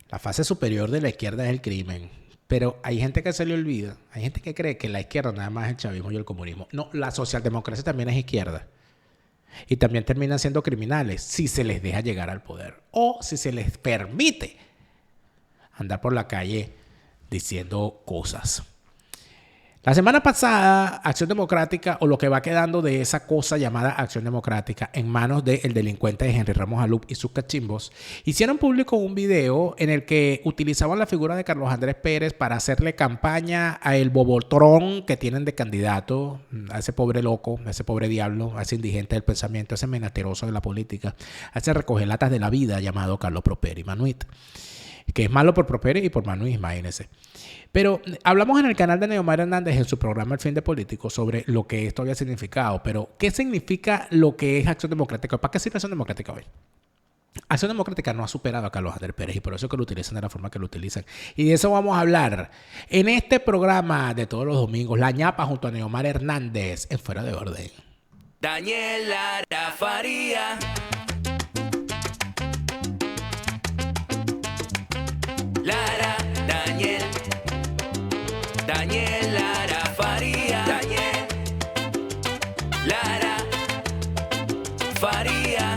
La fase superior de la izquierda es el crimen. Pero hay gente que se le olvida, hay gente que cree que la izquierda nada más es el chavismo y el comunismo. No, la socialdemocracia también es izquierda. Y también terminan siendo criminales si se les deja llegar al poder. O si se les permite andar por la calle diciendo cosas. La semana pasada, Acción Democrática, o lo que va quedando de esa cosa llamada Acción Democrática, en manos del delincuente de Henry Ramos Alup y sus cachimbos, hicieron público un video en el que utilizaban la figura de Carlos Andrés Pérez para hacerle campaña a el bobotrón que tienen de candidato, a ese pobre loco, a ese pobre diablo, a ese indigente del pensamiento, a ese menateroso de la política, a ese recogelatas de la vida llamado Carlos Properi Manuit, que es malo por Properi y por Manuit, imagínense. Pero hablamos en el canal de Neomar Hernández en su programa El Fin de Político sobre lo que esto había significado. Pero, ¿qué significa lo que es Acción Democrática? ¿Para qué sirve Acción Democrática hoy? Acción Democrática no ha superado a Carlos Andrés Pérez y por eso que lo utilizan de la forma que lo utilizan. Y de eso vamos a hablar en este programa de todos los domingos. La ñapa junto a Neomar Hernández en Fuera de Orden. Daniel Lara Faría. Lara, Daniel Lara Faría. Daniel Lara Faría.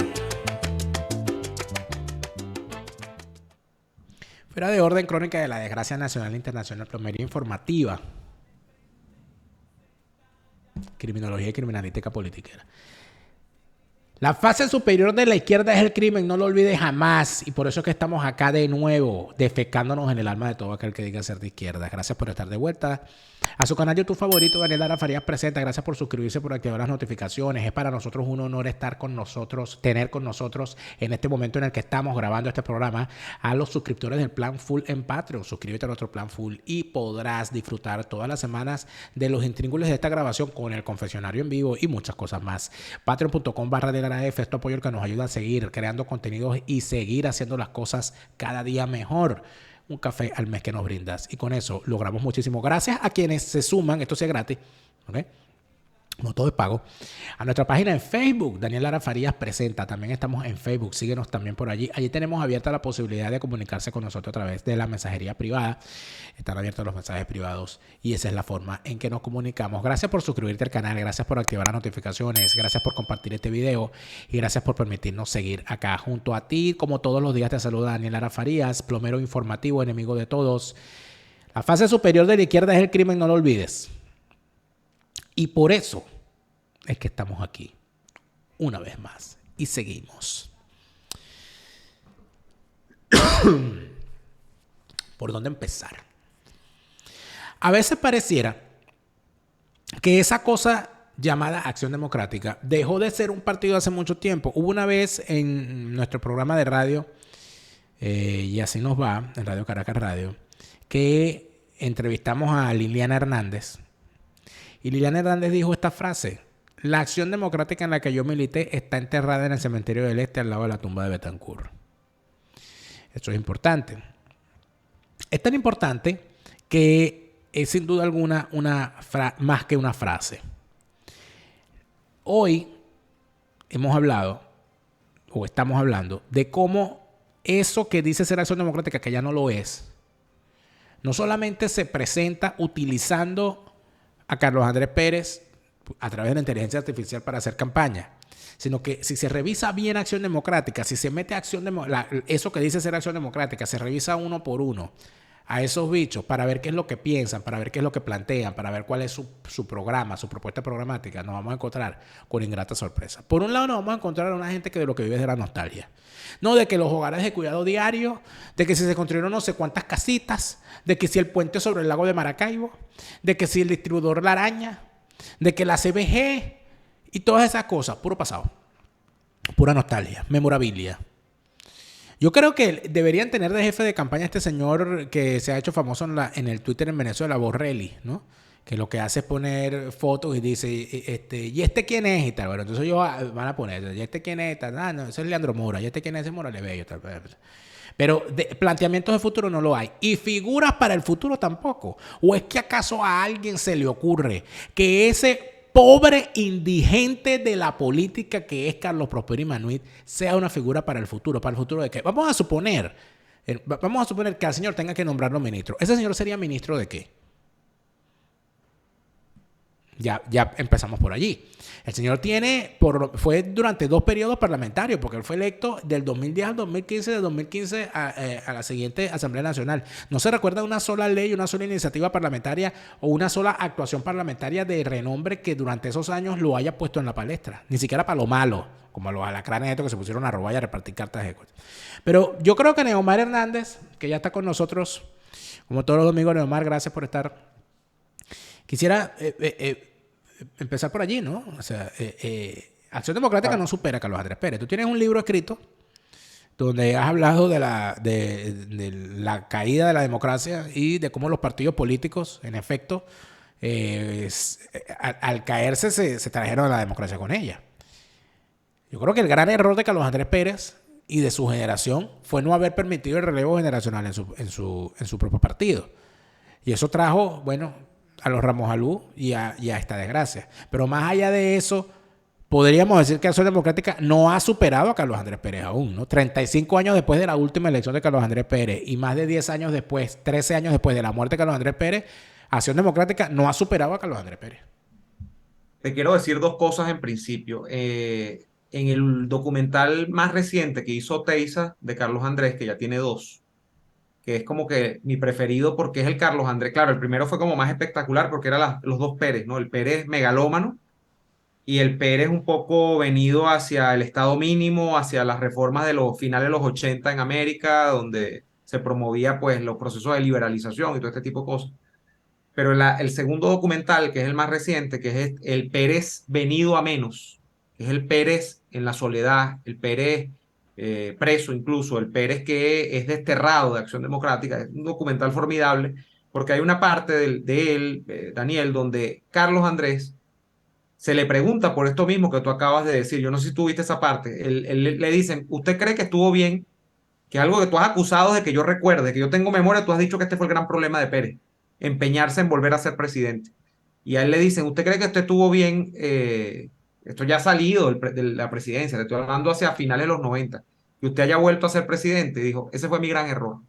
Fuera de Orden, crónica de la desgracia nacional e internacional, plomería informativa, criminología y criminalística politiquera. La fase superior de la izquierda es el crimen, no lo olvides jamás. Y por eso es que estamos acá de nuevo, defecándonos en el alma de todo aquel que diga ser de izquierda. Gracias por estar de vuelta a su canal YouTube favorito, Daniel Lara Farías Presenta. Gracias por suscribirse, por activar las notificaciones. Es para nosotros un honor estar con nosotros, tener con nosotros en este momento en el que estamos grabando este programa a los suscriptores del Plan Full en Patreon. Suscríbete a nuestro Plan Full y podrás disfrutar todas las semanas de los intríngulis de esta grabación con el confesionario en vivo y muchas cosas más. Patreon.com/DLARAF es tu apoyo que nos ayuda a seguir creando contenidos y seguir haciendo las cosas cada día mejor. Un café al mes que nos brindas. Y con eso logramos muchísimo. Gracias a quienes se suman, esto sí es gratis, ¿ok? No todo es pago. A nuestra página en Facebook, Daniel Lara Farías Presenta. También estamos en Facebook. Síguenos también por allí. Allí tenemos abierta la posibilidad de comunicarse con nosotros a través de la mensajería privada. Están abiertos los mensajes privados y esa es la forma en que nos comunicamos. Gracias por suscribirte al canal. Gracias por activar las notificaciones. Gracias por compartir este video y gracias por permitirnos seguir acá junto a ti. Como todos los días te saluda Daniel Lara Farías, plomero informativo, enemigo de todos. La fase superior de la izquierda es el crimen, no lo olvides. Y por eso es que estamos aquí una vez más y seguimos. ¿Por dónde empezar? A veces pareciera que esa cosa llamada Acción Democrática dejó de ser un partido hace mucho tiempo. Hubo una vez en nuestro programa de radio, y así nos va, en Radio Caracas Radio, que entrevistamos a Liliana Hernández. Y Liliana Hernández dijo esta frase: la Acción Democrática en la que yo milité está enterrada en el Cementerio del Este al lado de la tumba de Betancur. Esto es importante. Es tan importante que es sin duda alguna más que una frase. Hoy hemos hablado, o estamos hablando, de cómo eso que dice ser Acción Democrática, que ya no lo es, no solamente se presenta utilizando a Carlos Andrés Pérez a través de la inteligencia artificial para hacer campaña, sino que si se revisa bien Acción Democrática, si se mete eso que dice ser Acción Democrática, se revisa uno por uno a esos bichos para ver qué es lo que piensan, para ver qué es lo que plantean, para ver cuál es su programa, su propuesta programática, nos vamos a encontrar con ingrata sorpresa. Por un lado nos vamos a encontrar a una gente que de lo que vive es de la nostalgia. No de que los hogares de cuidado diario, de que si se construyeron no sé cuántas casitas, de que si el puente sobre el lago de Maracaibo, de que si el distribuidor La Araña, de que la CBG y todas esas cosas, puro pasado, pura nostalgia, memorabilia. Yo creo que deberían tener de jefe de campaña este señor que se ha hecho famoso en el Twitter en Venezuela, Borrelli, ¿no? Que lo que hace es poner fotos y dice, ¿y este quién es? Y tal. Bueno, entonces ellos van a poner, ¿y este quién es? Tal. Ah, no, ese es Leandro Mora, ¿y este quién es? Ese Morales Bello. Tal. Pero planteamientos de futuro no lo hay. Y figuras para el futuro tampoco. ¿O es que acaso a alguien se le ocurre que ese pobre indigente de la política que es Carlos Properi Manuit sea una figura para el futuro? ¿Para el futuro de qué? Vamos a suponer, Vamos a suponer que al señor tenga que nombrarlo ministro. ¿Ese señor sería ministro de qué? Ya empezamos por allí. El señor fue durante 2 periodos parlamentarios, porque él fue electo del 2010 al 2015, del 2015 a la siguiente Asamblea Nacional. No se recuerda una sola ley, una sola iniciativa parlamentaria o una sola actuación parlamentaria de renombre que durante esos años lo haya puesto en la palestra. Ni siquiera para lo malo, como los alacranes estos que se pusieron a robar y a repartir cartas de cosas. Pero yo creo que Neomar Hernández, que ya está con nosotros, como todos los domingos, Neomar, gracias por estar. Quisiera empezar por allí, ¿no? O sea, Acción Democrática no supera a Carlos Andrés Pérez. Tú tienes un libro escrito donde has hablado de la caída de la democracia y de cómo los partidos políticos, en efecto, al caerse se trajeron a la democracia con ella. Yo creo que el gran error de Carlos Andrés Pérez y de su generación fue no haber permitido el relevo generacional en su propio partido. Y eso trajo, bueno, a los Ramos Alú y a esta desgracia. Pero más allá de eso, podríamos decir que Acción Democrática no ha superado a Carlos Andrés Pérez aún, ¿no? 35 años después de la última elección de Carlos Andrés Pérez y más de 10 años después, 13 años después de la muerte de Carlos Andrés Pérez, Acción Democrática no ha superado a Carlos Andrés Pérez. Te quiero decir 2 cosas en principio. En el documental más reciente que hizo Teiza de Carlos Andrés, que ya tiene 2, que es como que mi preferido porque es el Carlos Andrés. Claro, el primero fue como más espectacular porque eran los 2 Pérez, ¿no? El Pérez megalómano y el Pérez un poco venido hacia el Estado mínimo, hacia las reformas de los finales de los 80 en América, donde se promovía pues los procesos de liberalización y todo este tipo de cosas. Pero el segundo documental, que es el más reciente, que es el Pérez venido a menos, que es el Pérez en la soledad, el Pérez preso incluso, el Pérez que es desterrado de Acción Democrática. Es un documental formidable porque hay una parte de él, Daniel, donde Carlos Andrés se le pregunta por esto mismo que tú acabas de decir. Yo no sé si tú viste esa parte. Él le dicen, ¿usted cree que estuvo bien? Que algo que tú has acusado de que yo recuerde, que yo tengo memoria, tú has dicho que este fue el gran problema de Pérez, empeñarse en volver a ser presidente. Y a él le dicen, ¿usted cree que usted estuvo bien? Esto ya ha salido de la presidencia, le estoy hablando hacia finales de los 90, que usted haya vuelto a ser presidente. Y dijo, ese fue mi gran error.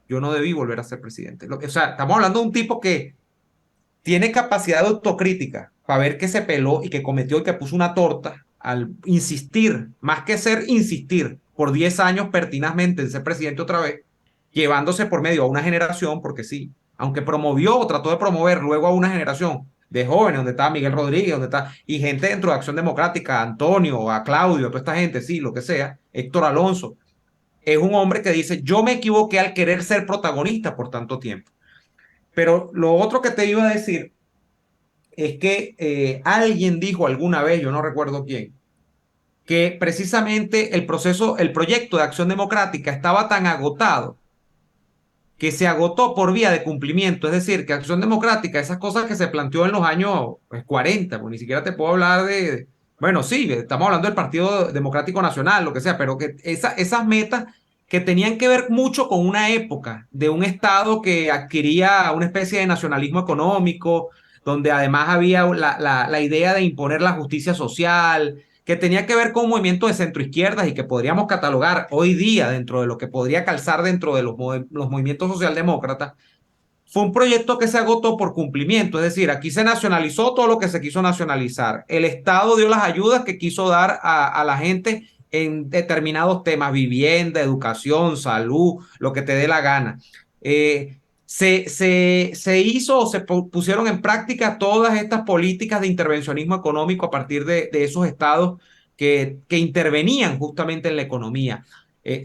Yo no debí volver a ser presidente. O sea, estamos hablando de un tipo que tiene capacidad de autocrítica para ver que se peló y que cometió y que puso una torta al insistir, más que insistir por 10 años pertinazmente en ser presidente otra vez, llevándose por medio a una generación, porque sí, aunque promovió o trató de promover luego a una generación de jóvenes, donde está Miguel Rodríguez, donde está, y gente dentro de Acción Democrática, a Antonio, a Claudio, a toda esta gente, sí, lo que sea, Héctor Alonso, es un hombre que dice, yo me equivoqué al querer ser protagonista por tanto tiempo. Pero lo otro que te iba a decir es que alguien dijo alguna vez, yo no recuerdo quién, que precisamente el proyecto de Acción Democrática estaba tan agotado que se agotó por vía de cumplimiento. Es decir, que Acción Democrática, esas cosas que se planteó en los años 40, pues ni siquiera te puedo hablar bueno, sí, estamos hablando del Partido Democrático Nacional, lo que sea, pero que esas metas que tenían que ver mucho con una época de un Estado que adquiría una especie de nacionalismo económico, donde además había la idea de imponer la justicia social, que tenía que ver con un movimiento de centroizquierdas y que podríamos catalogar hoy día dentro de lo que podría calzar dentro de los movimientos socialdemócratas. Fue un proyecto que se agotó por cumplimiento, es decir, aquí se nacionalizó todo lo que se quiso nacionalizar. El Estado dio las ayudas que quiso dar a la gente en determinados temas, vivienda, educación, salud, lo que te dé la gana. Se hizo o se pusieron en práctica todas estas políticas de intervencionismo económico a partir de esos estados que intervenían justamente en la economía.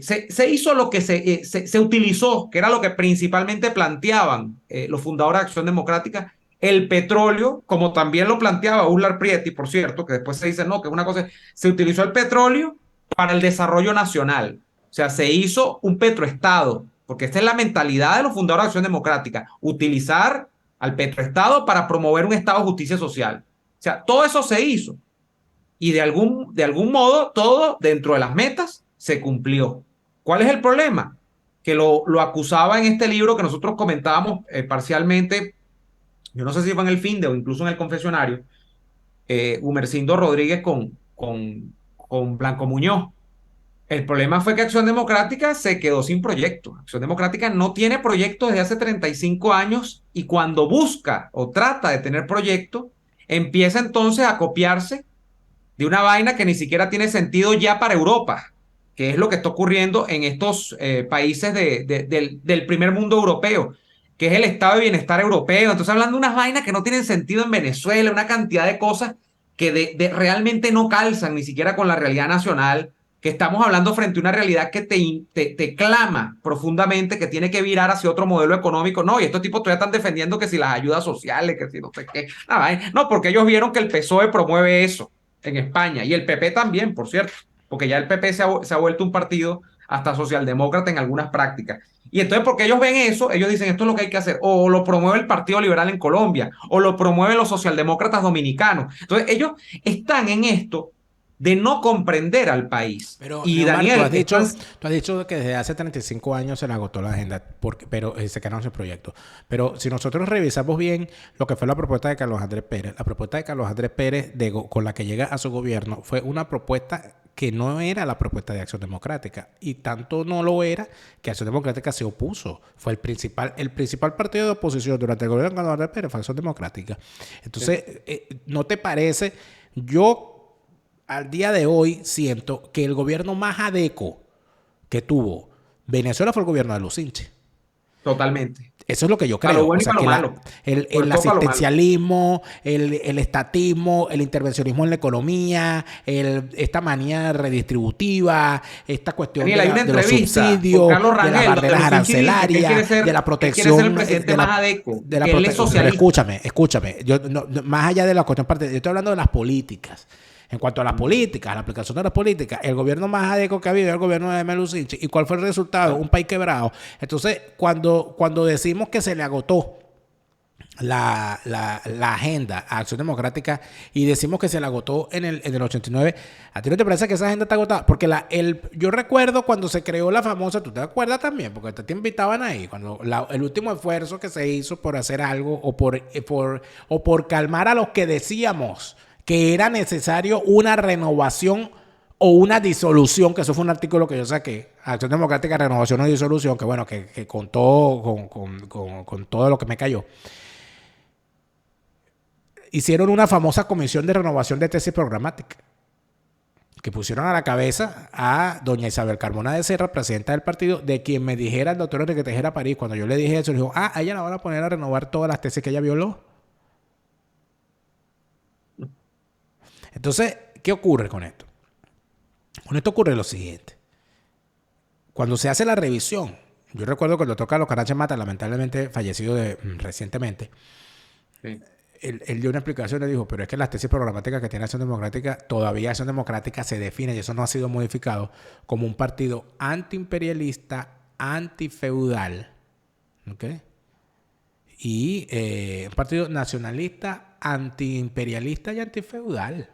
Se hizo lo que se utilizó, que era lo que principalmente planteaban los fundadores de Acción Democrática, el petróleo, como también lo planteaba Uslar Prieti, por cierto, que después se dice, no, que es una cosa, se utilizó el petróleo para el desarrollo nacional. O sea, se hizo un petroestado, porque esta es la mentalidad de los fundadores de Acción Democrática, utilizar al petroestado para promover un estado de justicia social. O sea, todo eso se hizo. Y de algún modo, todo dentro de las metas se cumplió. ¿Cuál es el problema? Que lo acusaba en este libro que nosotros comentábamos parcialmente, yo no sé si fue en el Finde o incluso en el Confesionario, Gumersindo Rodríguez con Blanco Muñoz. El problema fue que Acción Democrática se quedó sin proyecto. Acción Democrática no tiene proyecto desde hace 35 años y cuando busca o trata de tener proyecto, empieza entonces a copiarse de una vaina que ni siquiera tiene sentido ya para Europa, que es lo que está ocurriendo en estos países del primer mundo europeo, que es el estado de bienestar europeo. Entonces, hablando de unas vainas que no tienen sentido en Venezuela, una cantidad de cosas que realmente no calzan ni siquiera con la realidad nacional, que estamos hablando frente a una realidad que te clama profundamente, que tiene que virar hacia otro modelo económico. No, y estos tipos todavía están defendiendo que si las ayudas sociales, que si no sé qué. No, porque ellos vieron que el PSOE promueve eso en España y el PP también, por cierto, porque ya el PP se ha vuelto un partido hasta socialdemócrata en algunas prácticas. Y entonces, porque ellos ven eso, ellos dicen, esto es lo que hay que hacer. O lo promueve el Partido Liberal en Colombia, o lo promueven los socialdemócratas dominicanos. Entonces, ellos están en esto de no comprender al país. Pero, Y Neomar, Daniel, tú has dicho que desde hace 35 años se le agotó la agenda, pero se quedaron sin proyecto. Pero si nosotros revisamos bien lo que fue la propuesta de Carlos Andrés Pérez, la propuesta de Carlos Andrés Pérez con la que llega a su gobierno fue una propuesta que no era la propuesta de Acción Democrática. Y tanto no lo era que Acción Democrática se opuso. Fue el principal partido de oposición durante el gobierno de Carlos Andrés Pérez fue Acción Democrática. Entonces, ¿no te parece? Yo al día de hoy siento que el gobierno más adeco que tuvo Venezuela fue el gobierno de Lucinchi. totalmente. Eso es lo que yo Para creo. lo bueno O sea, y para que lo malo. el Sobre todo para lo malo. asistencialismo, el estatismo, el intervencionismo en la economía, esta manía redistributiva, esta cuestión Daniel, hay una de los entrevista subsidios, con Carlos de las Rangel, donde barreras Lucinchi dice que él quiere arancelarias, ser- de la él quiere protección. ser el presidente más adeco, que él es Pero socialista. escúchame. Yo, más allá de la cuestión parte, yo estoy hablando de las políticas. En cuanto a las políticas, a la aplicación de las políticas, el gobierno más adeco que ha habido es el gobierno de Melucinchi. ¿Y cuál fue el resultado? Un país quebrado. Entonces, cuando decimos que se le agotó la agenda a Acción Democrática y decimos que se le agotó en el 89, ¿a ti no te parece que esa agenda está agotada? Porque yo recuerdo cuando se creó la famosa, tú te acuerdas también, porque te invitaban ahí, cuando el último esfuerzo que se hizo por hacer algo o por calmar a los que decíamos que era necesario una renovación o una disolución, que eso fue un artículo que yo saqué, Acción Democrática, renovación o disolución, que bueno, que contó con todo lo que me cayó. Hicieron una famosa comisión de renovación de tesis programática, que pusieron a la cabeza a doña Isabel Carmona de Serra, presidenta del partido, de quien me dijera el doctor Enrique Tejera París. Cuando yo le dije eso, dijo, a ella la van a poner a renovar todas las tesis que ella violó. Entonces, ¿qué ocurre con esto? Con esto ocurre lo siguiente. Cuando se hace la revisión, yo recuerdo que el doctor Carlos Carache Mata, lamentablemente fallecido recientemente, Sí. él dio una explicación y dijo, pero es que las tesis programáticas que tiene Acción Democrática, todavía Acción Democrática se define, y eso no ha sido modificado, como un partido antiimperialista, antifeudal, ¿ok? Y un partido nacionalista, antiimperialista y antifeudal.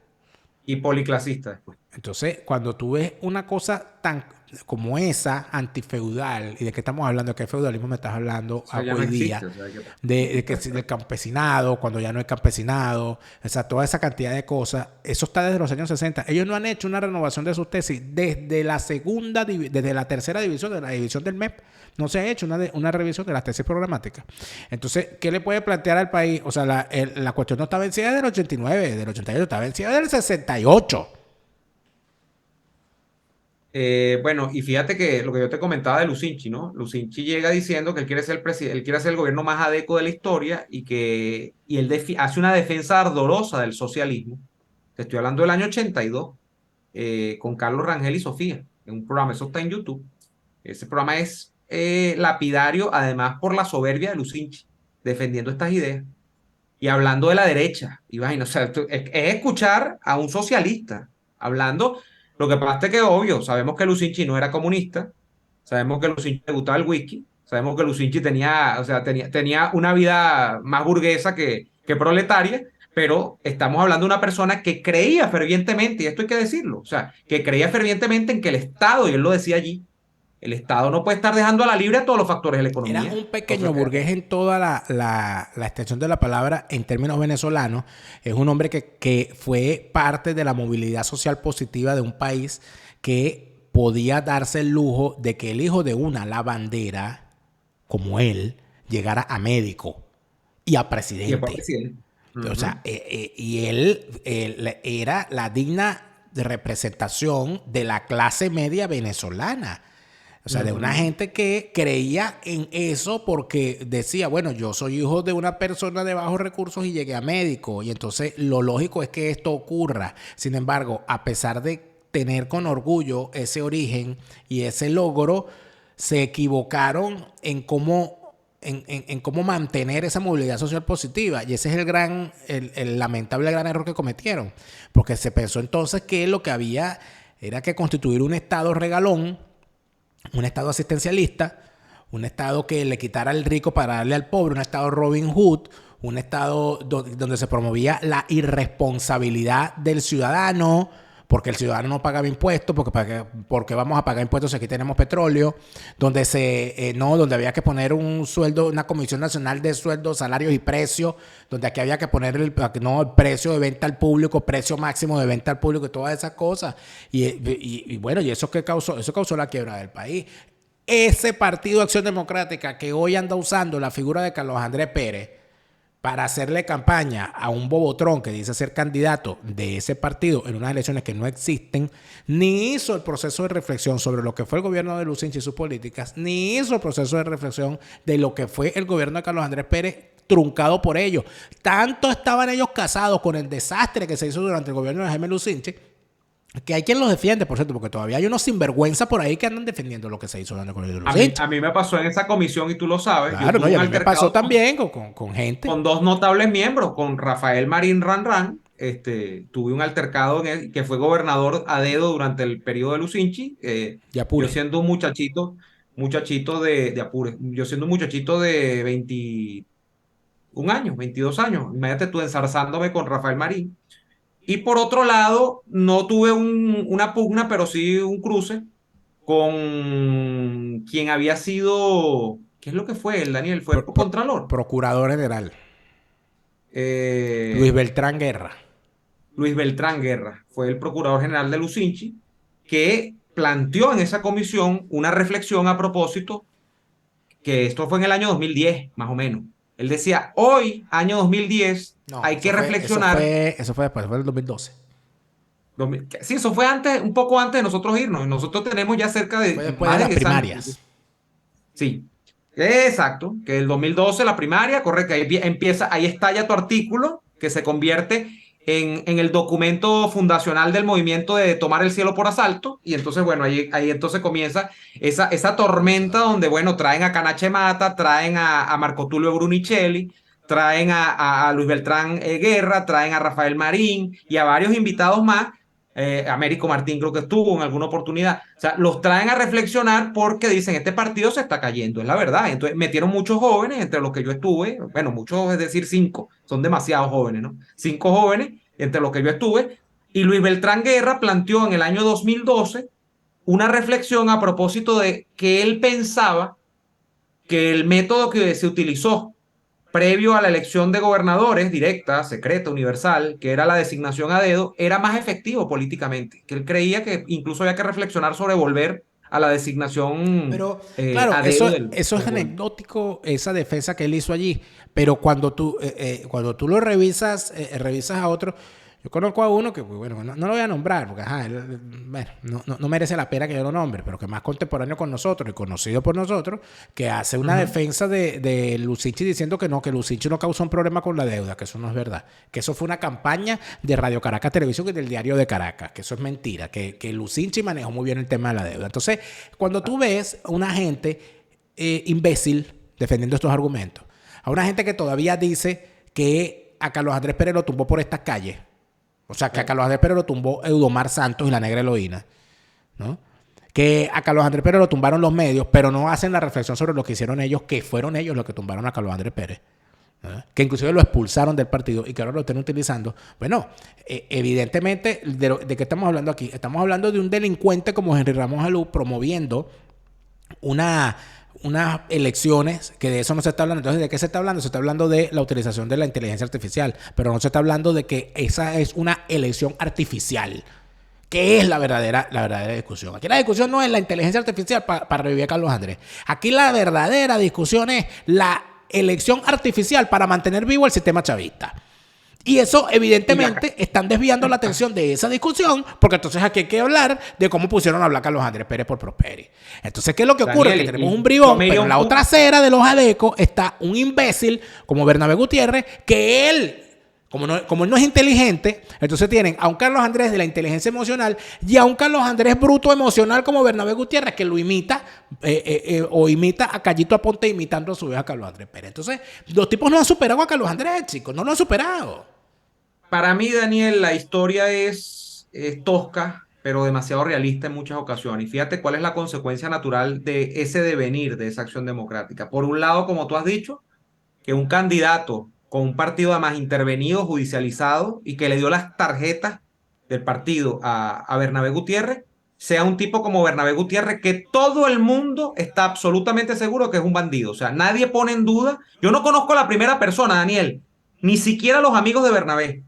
Y policlasista después. Entonces, cuando tú ves una cosa tan como esa, antifeudal, ¿y de qué estamos hablando? ¿De qué feudalismo me estás hablando O sea, ya hoy no existe, día? o sea, Del campesinado, cuando ya no hay campesinado, o sea, toda esa cantidad de cosas, eso está desde los años 60. Ellos no han hecho una renovación de sus tesis desde la tercera división, de la división del MEP, no se ha hecho una revisión de las tesis programáticas. Entonces, ¿qué le puede plantear al país? O sea, la cuestión no está vencida del 89, del 88, está vencida del 68. Bueno, y fíjate que lo que yo te comentaba de Lucinchi, ¿no? Lucinchi llega diciendo que él quiere ser el presidente, él quiere ser el gobierno más adeco de la historia y él hace una defensa ardorosa del socialismo. Te estoy hablando del año 82, con Carlos Rangel y Sofía, en un programa, eso está en YouTube. Ese programa es lapidario, además por la soberbia de Lucinchi, defendiendo estas ideas y hablando de la derecha. Y vaina, o sea, es escuchar a un socialista hablando. Lo que pasa es que, obvio, sabemos que Lucinchi no era comunista, sabemos que Lucinchi le gustaba el whisky, sabemos que Lucinchi tenía, o sea, tenía una vida más burguesa que proletaria, pero estamos hablando de una persona que creía fervientemente, y esto hay que decirlo, o sea, que creía fervientemente en que el Estado, y él lo decía allí, el Estado no puede estar dejando a la libre a todos los factores de la Era economía. un pequeño Entonces, burgués en toda la extensión de la palabra en términos venezolanos. Es un hombre que fue parte de la movilidad social positiva de un país que podía darse el lujo de que el hijo de una lavandera, como él, llegara a médico y a Y después presidente. presidente. O sea, y él era la digna representación de la clase media venezolana. O sea, de una gente que creía en eso porque decía, bueno, yo soy hijo de una persona de bajos recursos y llegué a médico. Y entonces lo lógico es que esto ocurra. Sin embargo, a pesar de tener con orgullo ese origen y ese logro, se equivocaron en cómo mantener esa movilidad social positiva. Y ese es el lamentable gran error que cometieron. Porque se pensó entonces que lo que había era que constituir un Estado regalón, un Estado asistencialista, un Estado que le quitara al rico para darle al pobre, un Estado Robin Hood, un Estado donde se promovía la irresponsabilidad del ciudadano, porque el ciudadano no pagaba impuestos, porque vamos a pagar impuestos si aquí tenemos petróleo, donde donde había que poner un sueldo, una Comisión Nacional de Sueldos, Salarios y Precios, donde aquí había que poner el precio de venta al público, precio máximo de venta al público y todas esas cosas. Y bueno, ¿y eso qué causó? Eso causó la quiebra del país. Ese Partido de Acción Democrática que hoy anda usando la figura de Carlos Andrés Pérez para hacerle campaña a un bobotrón que dice ser candidato de ese partido en unas elecciones que no existen, ni hizo el proceso de reflexión sobre lo que fue el gobierno de Lucinchi y sus políticas, ni hizo el proceso de reflexión de lo que fue el gobierno de Carlos Andrés Pérez, truncado por ellos. Tanto estaban ellos casados con el desastre que se hizo durante el gobierno de Jaime Lucinchi, que hay quien los defiende, por cierto, porque todavía hay unos sinvergüenza por ahí que andan defendiendo lo que se hizo durante el gobierno de Lucinchi. A mí me pasó en esa comisión y tú lo sabes. Claro, no, y a mí me pasó también con gente. Con dos notables miembros, con Rafael Marín Ranran, tuve un altercado que fue gobernador a dedo durante el periodo de Lucinchi. De Apure. Yo siendo un muchachito de Apure, yo siendo un muchachito de 21 años, 22 años, imagínate tú ensarzándome con Rafael Marín. Y por otro lado, no tuve una pugna, pero sí un cruce con quien había sido, ¿qué es lo que fue? El Daniel fue contralor. Procurador General. Eh, Luis Beltrán Guerra. Luis Beltrán Guerra fue el procurador general de Lucinchi, que planteó en esa comisión una reflexión a propósito, que esto fue en el año 2010, más o menos. Él decía, hoy, año 2010, hay que reflexionar. Eso fue después, fue en el 2012. Sí, eso fue antes, un poco antes de nosotros irnos. Nosotros tenemos ya cerca de... Fue después de las primarias. Sí, exacto, que el 2012 la primaria, correcto, ahí estalla tu artículo, que se convierte en el documento fundacional del movimiento de tomar el cielo por asalto, y entonces, bueno, ahí entonces comienza esa tormenta donde, bueno, traen a Canache Mata, traen a Marco Tulio Brunicelli, traen a Luis Beltrán Guerra, traen a Rafael Marín y a varios invitados más. Américo Martín creo que estuvo en alguna oportunidad. O sea, los traen a reflexionar porque dicen, este partido se está cayendo, es la verdad. Entonces metieron muchos jóvenes, entre los que yo estuve, bueno, muchos, es decir, 5, son demasiados jóvenes, ¿no? 5 jóvenes, entre los que yo estuve, y Luis Beltrán Guerra planteó en el año 2012 una reflexión a propósito de que él pensaba que el método que se utilizó previo a la elección de gobernadores directa, secreta, universal, que era la designación a dedo, era más efectivo políticamente, que él creía que incluso había que reflexionar sobre volver a la designación claro, a dedo. Eso es anecdótico, esa defensa que él hizo allí, pero cuando tú lo revisas a otro... Yo conozco a uno que, bueno, no lo voy a nombrar, porque bueno, no merece la pena que yo lo nombre, pero que es más contemporáneo con nosotros y conocido por nosotros, que hace una defensa de Lucinchi diciendo que Lucinchi no causó un problema con la deuda, que eso no es verdad, que eso fue una campaña de Radio Caracas Televisión y del Diario de Caracas, que eso es mentira, que Lucinchi manejó muy bien el tema de la deuda. Entonces, cuando tú ves a una gente imbécil defendiendo estos argumentos, a una gente que todavía dice que a Carlos Andrés Pérez lo tumbó por estas calles, o sea, que a Carlos Andrés Pérez lo tumbó Eudomar Santos y la negra Eloína, ¿no? Que a Carlos Andrés Pérez lo tumbaron los medios, pero no hacen la reflexión sobre lo que hicieron ellos, que fueron ellos los que tumbaron a Carlos Andrés Pérez, ¿no? Que inclusive lo expulsaron del partido y que ahora lo estén utilizando. Bueno, evidentemente, ¿de qué estamos hablando aquí? Estamos hablando de un delincuente como Henry Ramos Alú promoviendo unas elecciones, que de eso no se está hablando. Entonces, ¿de qué se está hablando? Se está hablando de la utilización de la inteligencia artificial, pero no se está hablando de que esa es una elección artificial, ¿Qué es la verdadera discusión? Aquí la discusión no es la inteligencia artificial para revivir a Carlos Andrés. Aquí la verdadera discusión es la elección artificial para mantener vivo el sistema chavista. Y eso, evidentemente, están desviando la atención de esa discusión, porque entonces aquí hay que hablar de cómo pusieron a hablar Carlos Andrés Pérez por Prosperi. Entonces, ¿qué es lo que ocurre? Daniel, Que tenemos un bribón, pero en la punto. otra acera de los adecos está un imbécil como Bernabé Gutiérrez, que él, como él no es inteligente, entonces tienen a un Carlos Andrés de la inteligencia emocional y a un Carlos Andrés bruto emocional como Bernabé Gutiérrez, que lo imita o imita a Callito Aponte imitando a su vez a Carlos Andrés Pérez. Entonces, los tipos no han superado a Carlos Andrés, chicos, no lo han superado. Para mí, Daniel, la historia es tosca, pero demasiado realista en muchas ocasiones. Y fíjate cuál es la consecuencia natural de ese devenir, de esa acción democrática. Por un lado, como tú has dicho, que un candidato con un partido además intervenido, judicializado, y que le dio las tarjetas del partido a Bernabé Gutiérrez, sea un tipo como Bernabé Gutiérrez, que todo el mundo está absolutamente seguro que es un bandido. O sea, nadie pone en duda. Yo no conozco a la primera persona, Daniel, ni siquiera los amigos de Bernabé,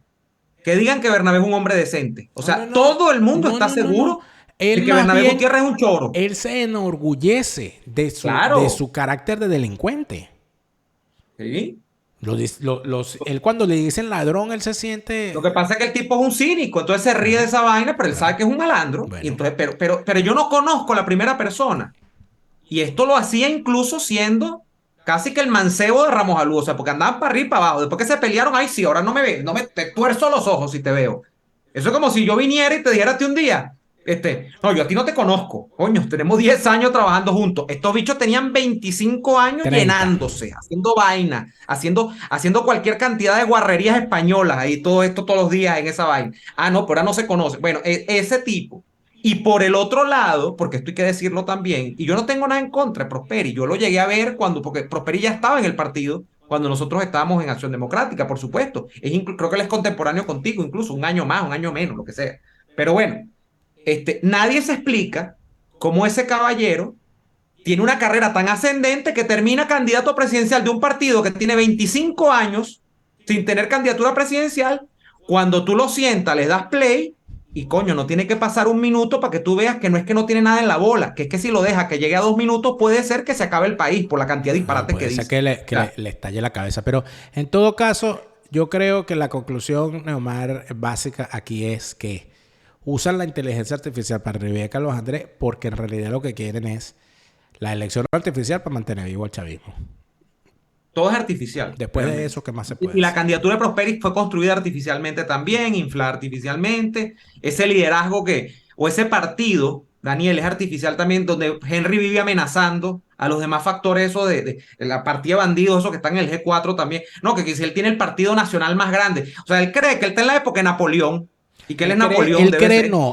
que digan que Bernabé es un hombre decente. O sea, todo el mundo está seguro Él de que más Bernabé bien, Gutiérrez es un choro. él se enorgullece de Claro. su carácter de delincuente. Sí. Él cuando le dicen ladrón, él se siente... Lo que pasa es que el tipo es un cínico, entonces se ríe de esa vaina, pero él sabe que es un malandro. Bueno. Y entonces, pero yo no conozco a la primera persona. Y esto lo hacía incluso siendo casi que el mancebo de Ramos Alú, o sea, porque andaban para arriba y para abajo. Después que se pelearon, ay, sí, ahora no me ve, te tuerzo los ojos si te veo. Eso es como si yo viniera y te dijera a ti un día, no, yo a ti no te conozco, coño, tenemos 10 años trabajando juntos. Estos bichos tenían 25 años 30. llenándose, haciendo vaina, haciendo cualquier cantidad de guarrerías españolas ahí, todo esto todos los días en esa vaina. Ah, no, pero ahora no se conoce. Bueno, ese tipo. Y por el otro lado, porque esto hay que decirlo también, y yo no tengo nada en contra de Prosperi, yo lo llegué a ver porque Prosperi ya estaba en el partido cuando nosotros estábamos en Acción Democrática, por supuesto. Creo que él es contemporáneo contigo, incluso un año más, un año menos, lo que sea. Pero bueno, nadie se explica cómo ese caballero tiene una carrera tan ascendente que termina candidato presidencial de un partido que tiene 25 años sin tener candidatura presidencial. Cuando tú lo sientas, le das play y coño, no tiene que pasar un minuto para que tú veas que no es que no tiene nada en la bola, que es que si lo deja que llegue a 2 minutos puede ser que se acabe el país por la cantidad de disparates que dice. Que le estalle la cabeza. Pero en todo caso, yo creo que la conclusión, Neomar, básica aquí es que usan la inteligencia artificial para revivir a Carlos Andrés porque en realidad lo que quieren es la elección artificial para mantener vivo al chavismo. Todo es artificial. Después de eso, ¿qué más se puede Y la hacer? candidatura de Prosperi fue construida artificialmente también, inflada artificialmente. Ese liderazgo o ese partido, Daniel, es artificial también, donde Henry vive amenazando a los demás factores, eso de la partida de bandidos, eso que están en el G4 también. No, que si él tiene el partido nacional más grande. O sea, él cree que él está en la época de Napoleón y que él es Napoleón.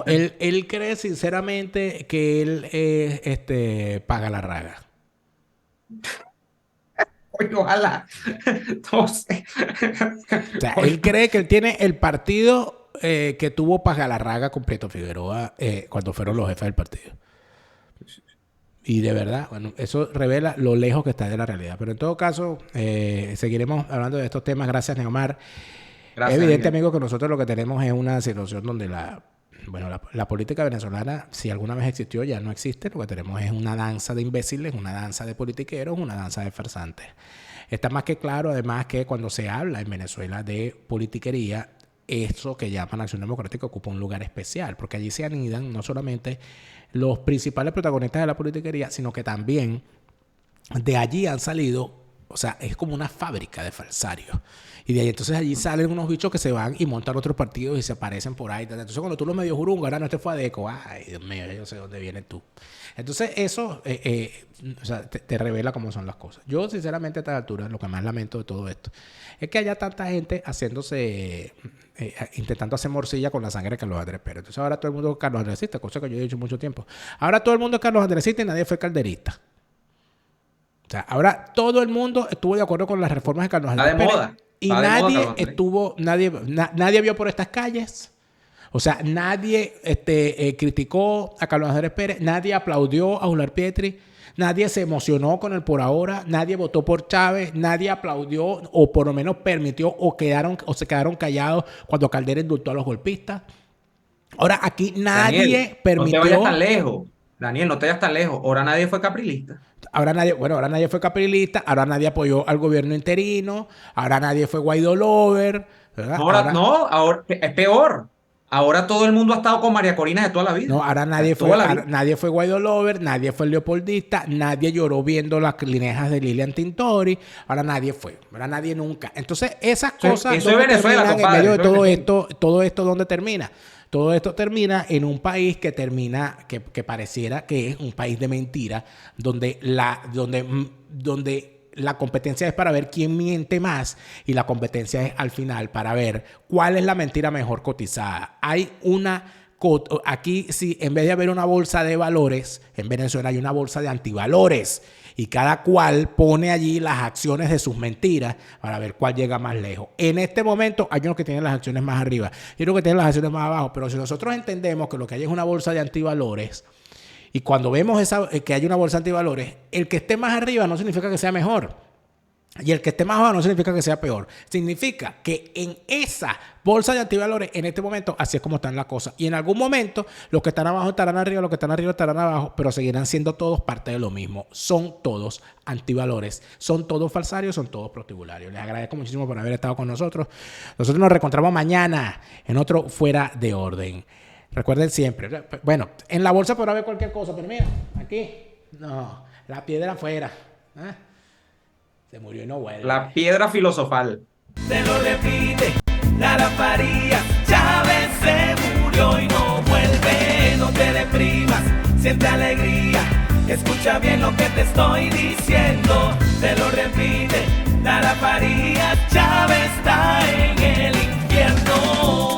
Él cree sinceramente que él paga la raga. Ojalá. Entonces, o sea, él cree que él tiene el partido que tuvo Pagalarraga con Prieto Figueroa cuando fueron los jefes del partido. Y de verdad, bueno, eso revela lo lejos que está de la realidad. Pero en todo caso, seguiremos hablando de estos temas. Gracias, Neomar. Gracias, es evidente, Daniel. amigo, que nosotros lo que tenemos es una situación donde la política venezolana, si alguna vez existió, ya no existe. Lo que tenemos es una danza de imbéciles, una danza de politiqueros, una danza de farsantes. Está más que claro, además, que cuando se habla en Venezuela de politiquería, eso que llaman Acción Democrática ocupa un lugar especial, porque allí se anidan no solamente los principales protagonistas de la politiquería, sino que también de allí han salido, o sea, es como una fábrica de falsarios. Y de ahí entonces allí salen unos bichos que se van y montan otros partidos y se aparecen por ahí. Entonces cuando tú los medios jurungo, ahora no, este fue Adeco. Ay, Dios mío, yo sé dónde vienes tú. Entonces eso o sea, te revela cómo son las cosas. Yo sinceramente a esta altura lo que más lamento de todo esto es que haya tanta gente intentando hacer morcilla con la sangre de Carlos Andrés Pérez. Entonces ahora todo el mundo es Carlos Andresista, cosa que yo he dicho mucho tiempo. Ahora todo el mundo es Carlos Andresista y nadie fue calderista. O sea, ahora todo el mundo estuvo de acuerdo con las reformas de Carlos Andrés Pérez. Moda. Y nadie vio por estas calles. O sea, nadie criticó a Carlos Andrés Pérez, nadie aplaudió a Julián Pietri, nadie se emocionó con él por ahora, nadie votó por Chávez, nadie aplaudió o por lo menos permitió o se quedaron callados cuando Caldera indultó a los golpistas. Ahora, aquí nadie Daniel, permitió... no te vayas tan lejos. Daniel, no te vayas tan lejos. Ahora nadie fue caprilista. Ahora nadie fue caprilista, ahora nadie apoyó al gobierno interino, ahora nadie fue Guaidó lover, ¿verdad? Ahora es peor. Ahora todo el mundo ha estado con María Corina de toda la vida. No, ahora De toda la vida. nadie fue Guaidó lover, nadie fue leopoldista, nadie lloró viendo las linejas de Lilian Tintori, ahora nadie fue, ahora nadie nunca. Entonces, esas cosas eso es Venezuela, terminan compadre, en medio de eso es todo esto, ¿dónde termina? Todo esto termina en un país que pareciera que es un país de mentira, donde la competencia es para ver quién miente más y la competencia es al final para ver cuál es la mentira mejor cotizada. Aquí sí, en vez de haber una bolsa de valores, en Venezuela hay una bolsa de antivalores y cada cual pone allí las acciones de sus mentiras para ver cuál llega más lejos. En este momento hay unos que tienen las acciones más arriba y otros que tienen las acciones más abajo, pero si nosotros entendemos que lo que hay es una bolsa de antivalores y cuando vemos que hay una bolsa de antivalores, el que esté más arriba no significa que sea mejor. Y el que esté más abajo no significa que sea peor. Significa que en esa bolsa de antivalores, en este momento, así es como están las cosas. Y en algún momento, los que están abajo estarán arriba, los que están arriba estarán abajo, pero seguirán siendo todos parte de lo mismo. Son todos antivalores. Son todos falsarios, son todos prostibularios. Les agradezco muchísimo por haber estado con nosotros. Nosotros nos reencontramos mañana en otro Fuera de Orden. Recuerden siempre. Bueno, en la bolsa podrá haber cualquier cosa, pero mira, aquí, no, la piedra afuera. Se murió y no vuelve. La piedra filosofal. Te lo repite, Lara Farías. Chávez se murió y no vuelve. No te deprimas, siente alegría. Escucha bien lo que te estoy diciendo. Te lo repite, Lara Farías. Chávez está en el infierno.